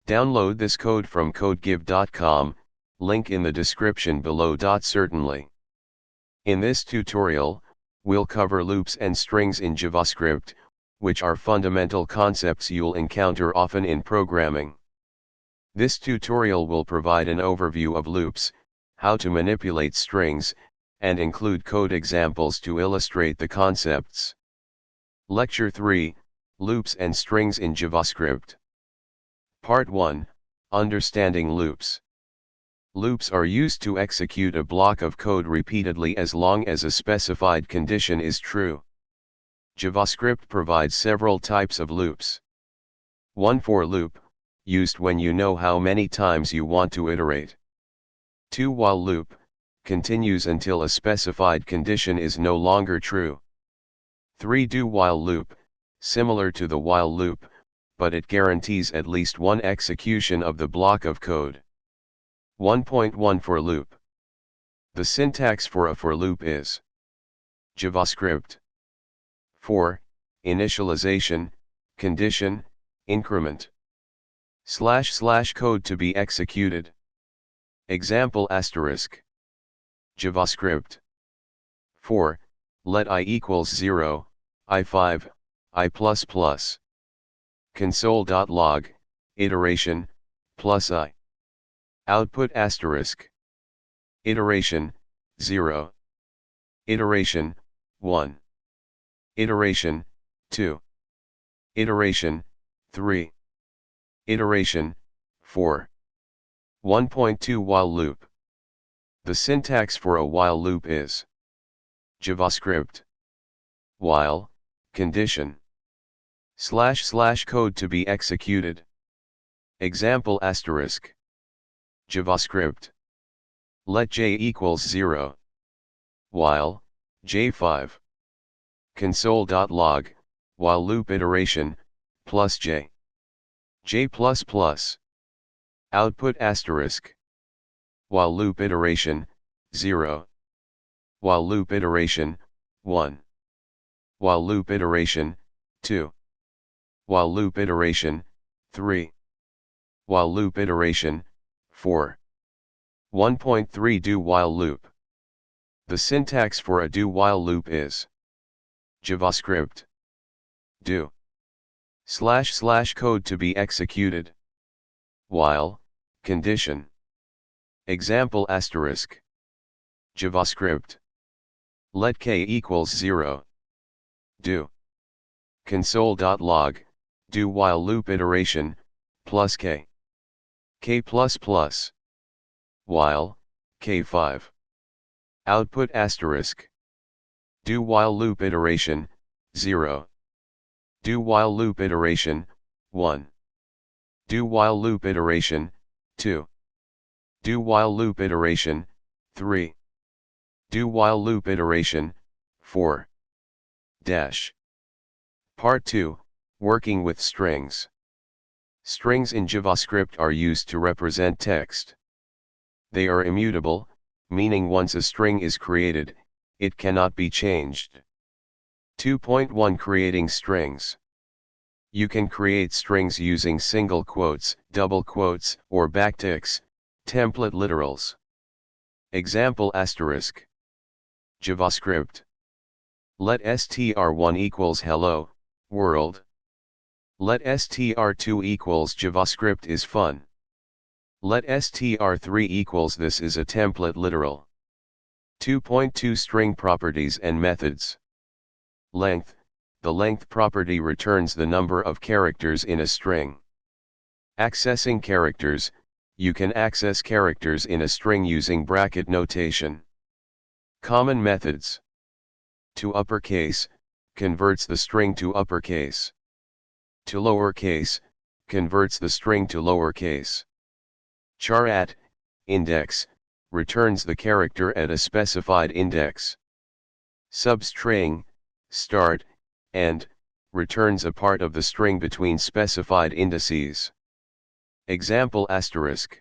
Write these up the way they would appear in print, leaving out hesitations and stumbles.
Download this code from codegive.com, link in the description below. Certainly. In this tutorial, we'll cover loops and strings in JavaScript, which are fundamental concepts you'll encounter often in programming. This tutorial will provide an overview of loops, how to manipulate strings, and include code examples to illustrate the concepts. Lecture 3, Loops and Strings in JavaScript. Part 1, Understanding Loops. Loops are used to execute a block of code repeatedly as long as a specified condition is true. JavaScript provides several types of loops. 1. For loop, used when you know how many times you want to iterate. 2. While loop, continues until a specified condition is no longer true. 3. Do while loop, similar to the while loop, but it guarantees at least one execution of the block of code. 1.1 For loop. The syntax for a for loop is JavaScript. For, initialization, condition, increment. / code to be executed. Example asterisk. JavaScript. For, let I equals 0, I5, I++. Console.log, iteration, plus I. Output asterisk. Iteration, 0. Iteration, 1. Iteration, 2. Iteration, 3. Iteration, 4. 1.2 While loop. The syntax for a while loop is JavaScript. While, condition. / code to be executed. Example asterisk. JavaScript. Let j equals 0. While, j5. Console.log, while loop iteration, plus j. j++. Output asterisk. While loop iteration, 0. While loop iteration, 1. While loop iteration, 2. While loop iteration, 3. While loop iteration, 4. 1.3 Do while loop. The syntax for a do while loop is JavaScript. Do. / code to be executed. While, condition. Example asterisk. JavaScript. Let k equals 0. Do. Console.log, do while loop iteration, plus k. k++. While, k5. Output asterisk. Do while loop iteration, 0. Do while loop iteration, 1. Do while loop iteration, 2. Do while loop iteration, 3. Do while loop iteration, 4. Dash. Part 2, Working with strings. Strings in JavaScript are used to represent text. They are immutable, meaning once a string is created, it cannot be changed. 2.1 Creating strings. You can create strings using single quotes, double quotes, or backticks, template literals. Example asterisk. JavaScript. Let str1 equals hello, world. Let str2 equals JavaScript is fun. Let str3 equals this is a template literal. 2.2 String properties and methods. Length. The length property returns the number of characters in a string. Accessing characters. You can access characters in a string using bracket notation. Common methods. To uppercase, converts the string to uppercase. To lowercase, converts the string to lowercase. Char at, index, returns the character at a specified index. Substring, start, end, returns a part of the string between specified indices. Example asterisk.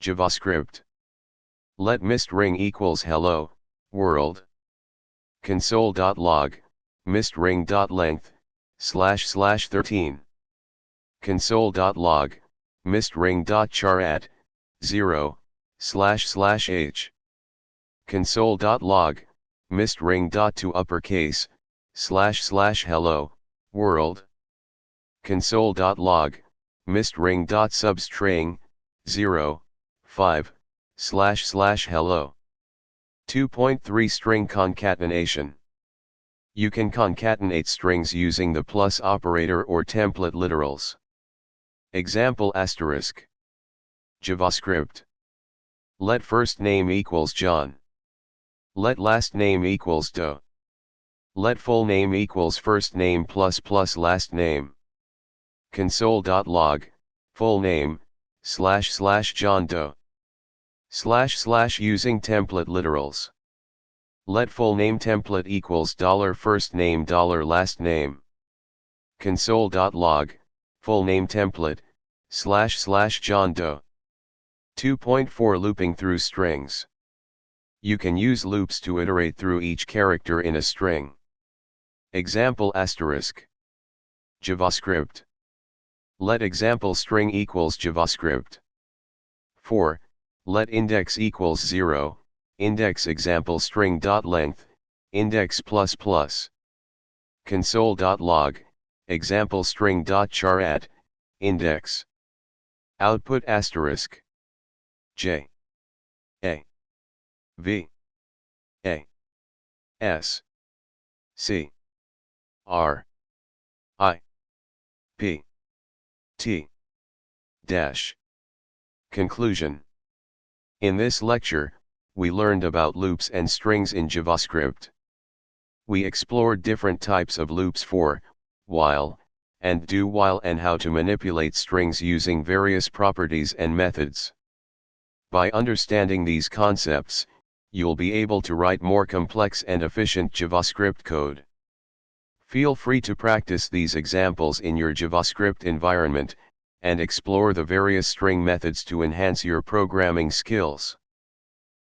JavaScript. Let mistring equals hello, world. Console.log, mistring.length, // 13. Console.log, mistring.char at 0//h. Console.log, mistring.to uppercase, / hello, world. Console.log, mistring.substring, 0/5, / hello. 2.3 String concatenation. You can concatenate strings using the plus operator or template literals. Example asterisk. JavaScript. Let first name equals John. Let last name equals Doe. Let full name equals first name plus last name. Console.log, full name, / John Doe. / using template literals. Let full name template equals $first name $last name. Console.log, full name template, / John Doe. 2.4 Looping through strings. You can use loops to iterate through each character in a string. Example asterisk. JavaScript. Let example string equals JavaScript. 4. Let index equals 0, index example string dot length, index ++. Console.log, example string dot char at, index. Output asterisk. J A V A S C R I P T dash. Conclusion. In this lecture, we learned about loops and strings in JavaScript. We explored different types of loops for, while, and do while and how to manipulate strings using various properties and methods. By understanding these concepts, you'll be able to write more complex and efficient JavaScript code. Feel free to practice these examples in your JavaScript environment, and explore the various string methods to enhance your programming skills.